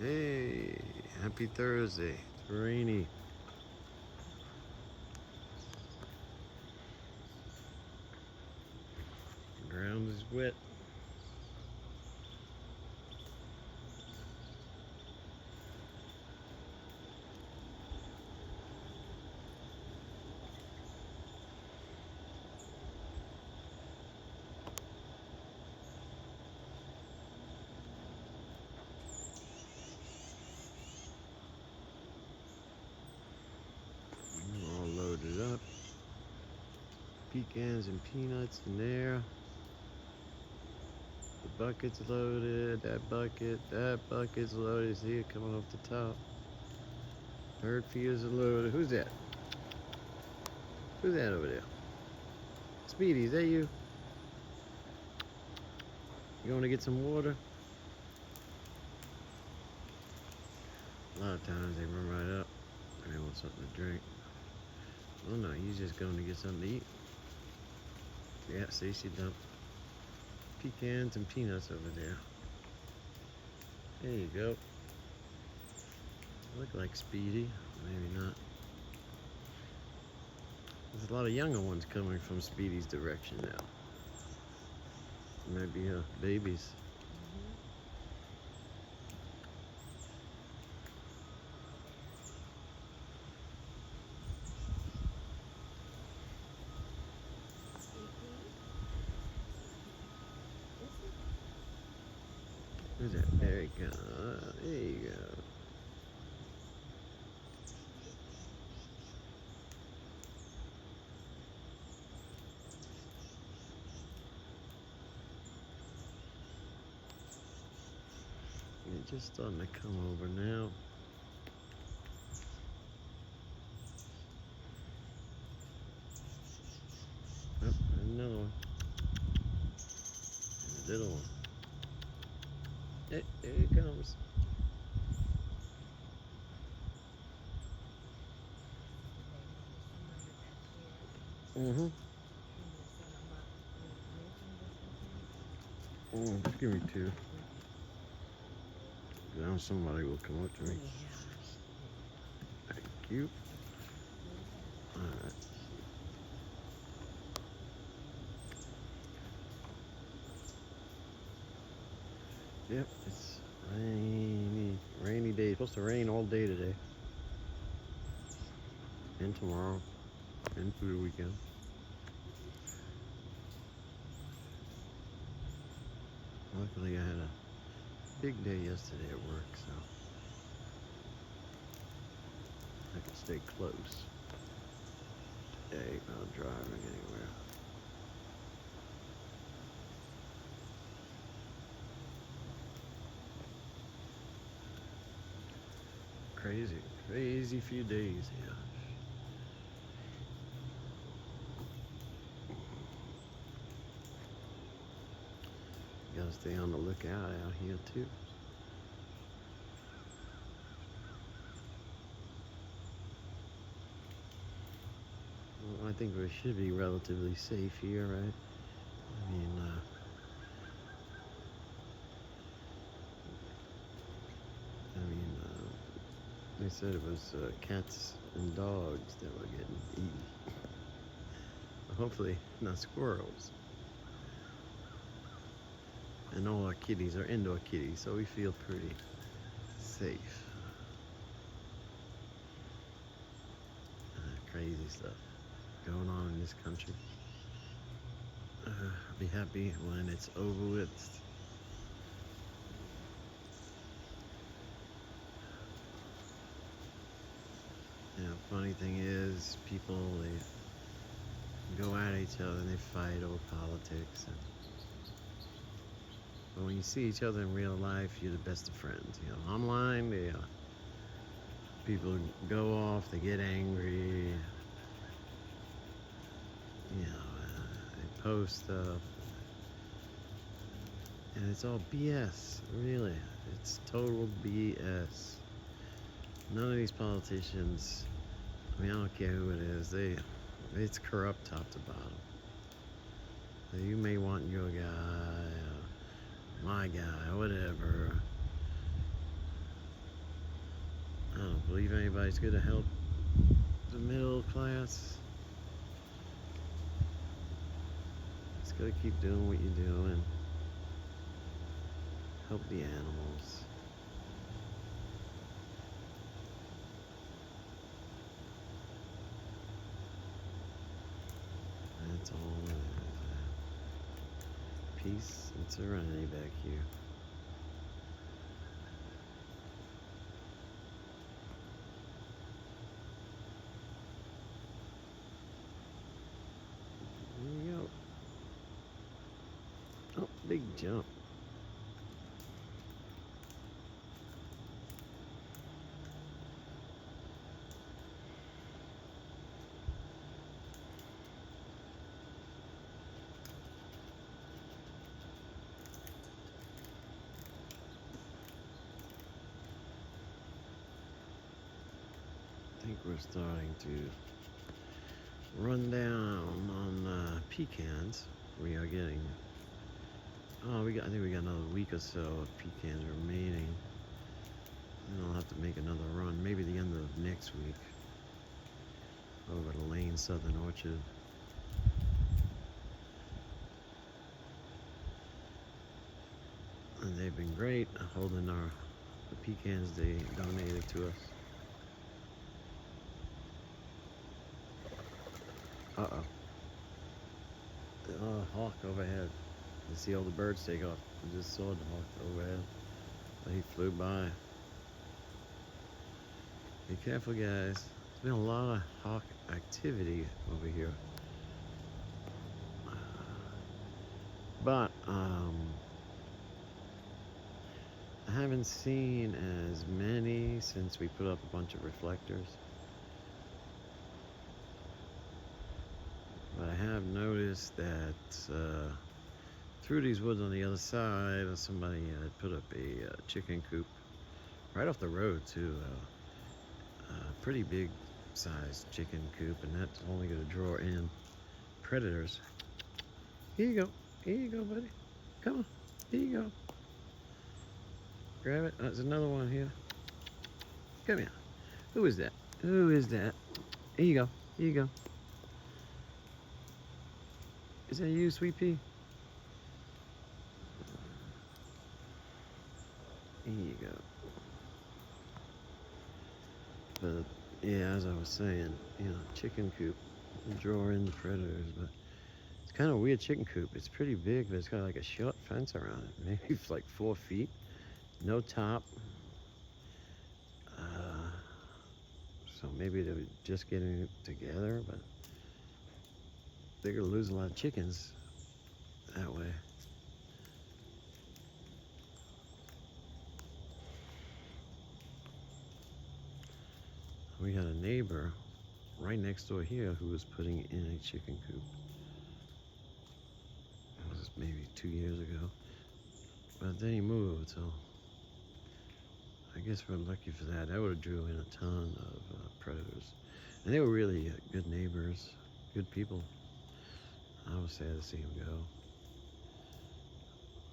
Hey, happy Thursday. It's rainy. The ground is wet. All loaded up. Pecans and peanuts in there. The bucket's loaded. That bucket's loaded. See it coming off the top. Bird feeders are loaded. Who's that? Who's that over there? Speedy, is that you? You want to get some water? A lot of times they run right up and they want something to drink. Oh no, he's just going to get something to eat. Yeah, see, she dumped pecans and peanuts over there. There you go. Look like Speedy, maybe not. There's a lot of younger ones coming from Speedy's direction now. Maybe babies. Who's that? There you go. There you go. They're just starting to come over now. Oh, another one. There's a little one. Hey, here it comes. Just give me two. Now somebody will come up to me. Thank you. Alright. Yep, it's rainy day. It's supposed to rain all day today. And tomorrow. And through the weekend. Luckily I had a big day yesterday at work, so I can stay close today, not driving anywhere. Crazy few days here. Gotta stay on the lookout out here too. Well, I think we should be relatively safe here, right? I mean, they said it was cats and dogs that were getting eaten. Hopefully not squirrels. And all our kitties are indoor kitties, so we feel pretty safe. Crazy stuff going on in this country. I'll be happy when it's over with. Funny thing is, people, they go at each other and they fight over politics. But when you see each other in real life, you're the best of friends. You know, online, people go off, they get angry. You know, they post stuff, and it's all BS. Really, it's total BS. None of these politicians, I mean, I don't care who it is, it's corrupt top to bottom. So you may want your guy, my guy, whatever. everybody's going to help the middle class. Just got to keep doing what you're doing. Help the animals. That's all it is. Peace and serenity back here. There we go. Oh, big jump. I think we're starting to run down on pecans. We are getting, I think we got another week or so of pecans remaining. And I'll have to make another run, maybe the end of next week, over to Lane Southern Orchard. And they've been great holding the pecans they donated to us. Uh-oh. Oh, hawk overhead. You see all the birds take off. I just saw the hawk overhead. But he flew by. Be careful, guys. There's been a lot of hawk activity over here. But I haven't seen as many since we put up a bunch of reflectors. But I have noticed that through these woods on the other side, somebody had put up a chicken coop right off the road too. A pretty big sized chicken coop, and that's only going to draw in predators. Here you go. Here you go, buddy. Come on. Here you go. Grab it. There's another one here. Come here. Who is that? Who is that? Here you go. Here you go. Is that you, Sweet Pea? Here you go. But yeah, as I was saying, chicken coop, draw in the predators, but it's kind of a weird chicken coop. It's pretty big, but it's got like a short fence around it. Maybe it's like 4 feet, no top. So maybe they're just getting it together, but they're gonna lose a lot of chickens that way. We got a neighbor right next door here who was putting in a chicken coop. It was maybe 2 years ago. But then he moved, so I guess we're lucky for that. That would have drew in a ton of predators. And they were really good neighbors, good people. I was sad to see him go.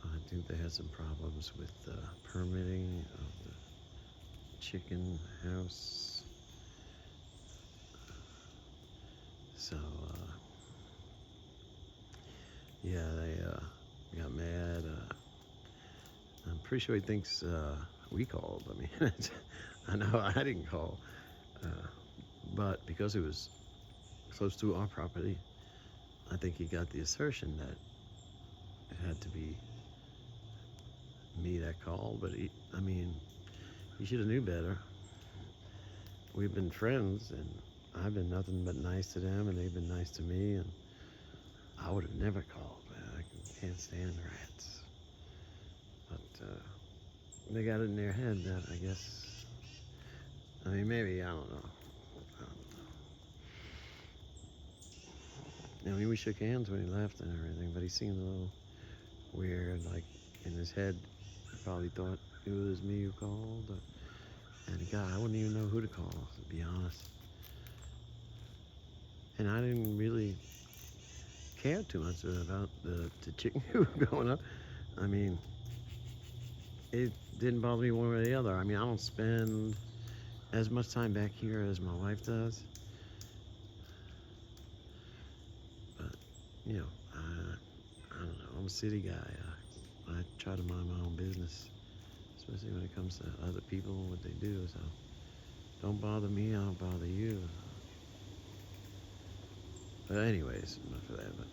I think they had some problems with permitting of the chicken house. So, yeah, they got mad. I'm pretty sure he thinks we called. I mean, I know I didn't call. But because it was close to our property, I think he got the assertion that it had to be me that called. But he should have knew better. We've been friends, and I've been nothing but nice to them, and they've been nice to me, and I would have never called, man. I can't stand rats. But they got it in their head that, I guess, maybe, I don't know. We shook hands when he left and everything, but he seemed a little weird, like in his head. He probably thought it was me who called. And God, I wouldn't even know who to call, to be honest. And I didn't really care too much about the chicken coop going up. It didn't bother me one way or the other. I don't spend as much time back here as my wife does. But, you know, I don't know. I'm a city guy. I try to mind my own business, especially when it comes to other people and what they do. So don't bother me, I'll bother you. But anyways, enough of that. But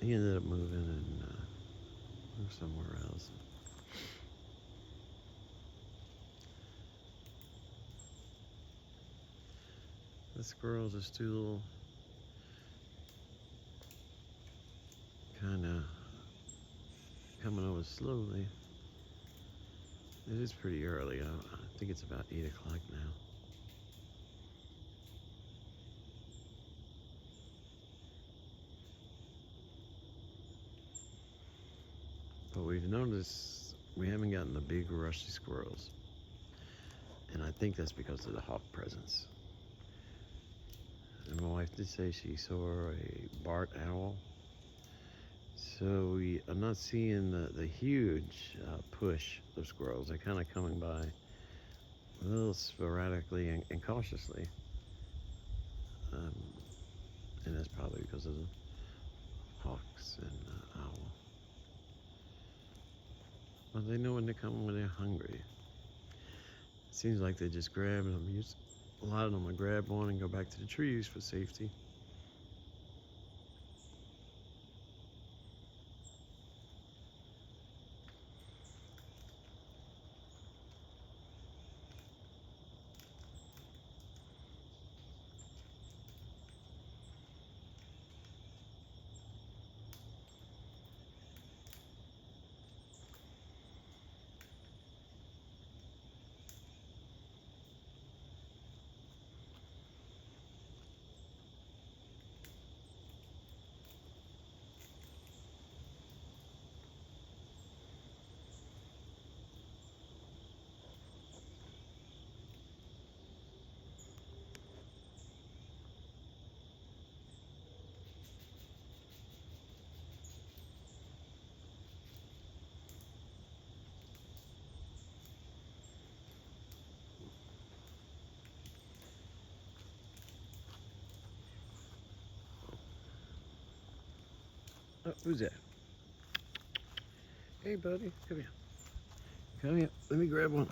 he ended up moving and moved somewhere else. The squirrels are still kind of coming over slowly. It is pretty early. I think it's about 8 o'clock now. But we've noticed we haven't gotten the big rusty squirrels. And I think that's because of the hawk presence. And my wife did say she saw a barred owl. So I'm not seeing the huge push of squirrels. They're kind of coming by a little sporadically and cautiously. And that's probably because of the hawks and owl. But they know when they're coming when they're hungry. It seems like they just grab them. A lot of them will grab one and go back to the trees for safety. Oh, who's that? Hey, buddy, come here. Come here. Let me grab one.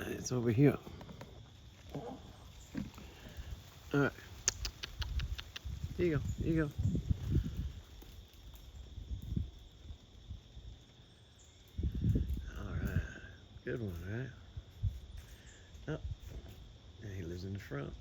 It's over here. All right. Here you go. Here you go. All right. Good one, right? Oh, and he lives in the front.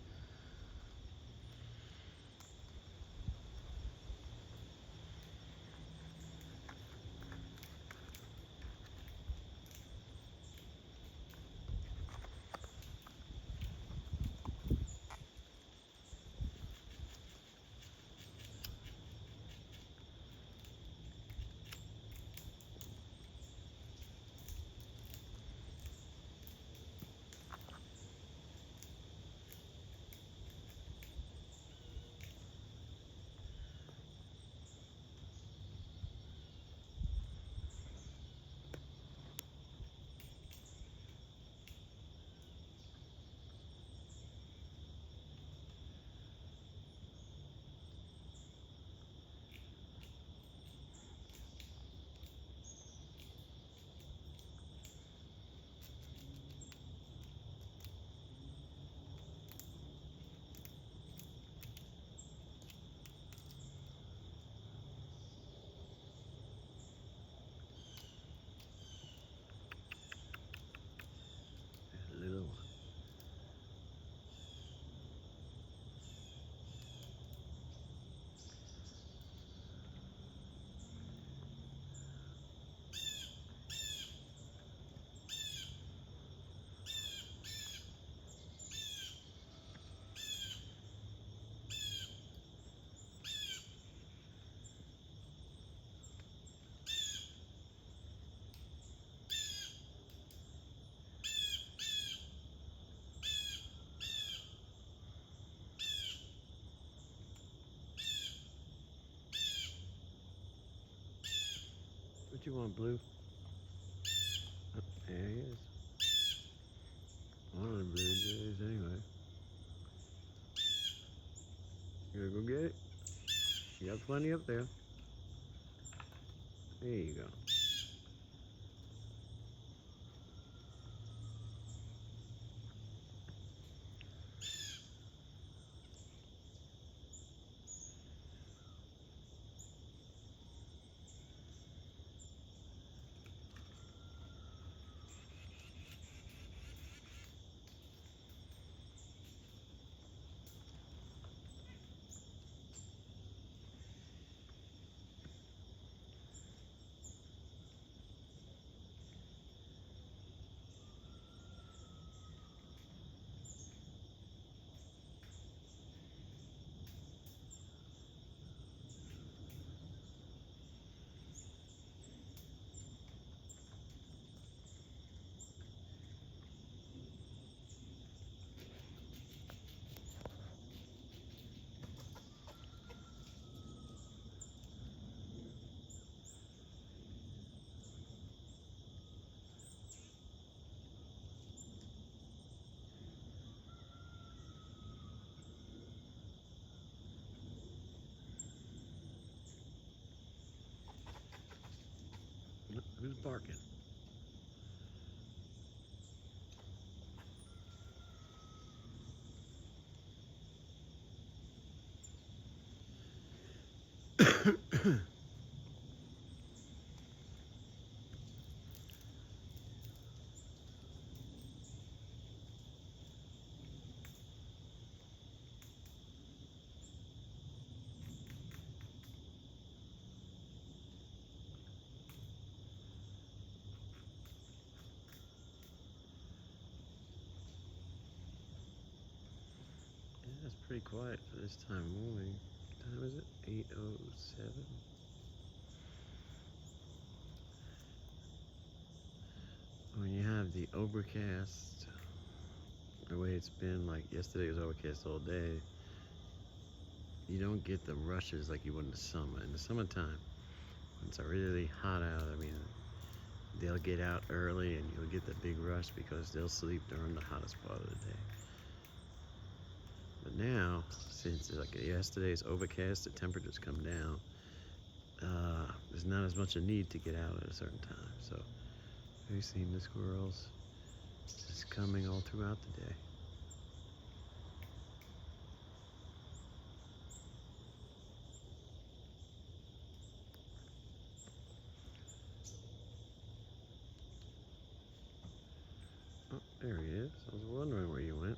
Little. What you want, Blue? Oh, there he is. plenty up there. There you go. Who's barking? Yeah, it's pretty quiet for this time of morning. What time is it? 8:07. When you have the overcast, the way it's been, like yesterday was overcast all day, you don't get the rushes like you would in the summer. In the summertime, when it's really hot out, I mean, they'll get out early and you'll get the big rush because they'll sleep during the hottest part of the day. But now, since like yesterday's overcast, the temperatures come down, there's not as much a need to get out at a certain time. So we've seen the squirrels just coming all throughout the day. Oh, there he is. I was wondering where you went.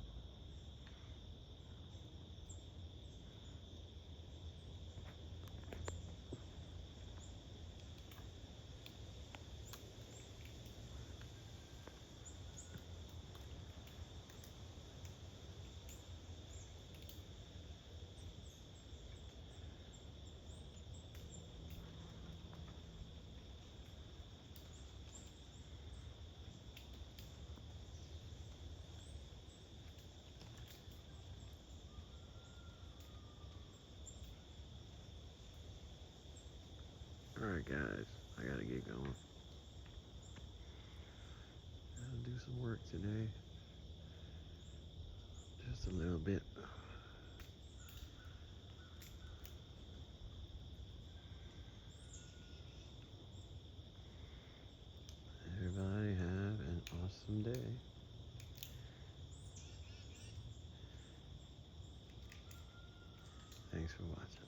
Alright guys, I gotta get going. Gotta do some work today. Just a little bit. Everybody have an awesome day. Thanks for watching.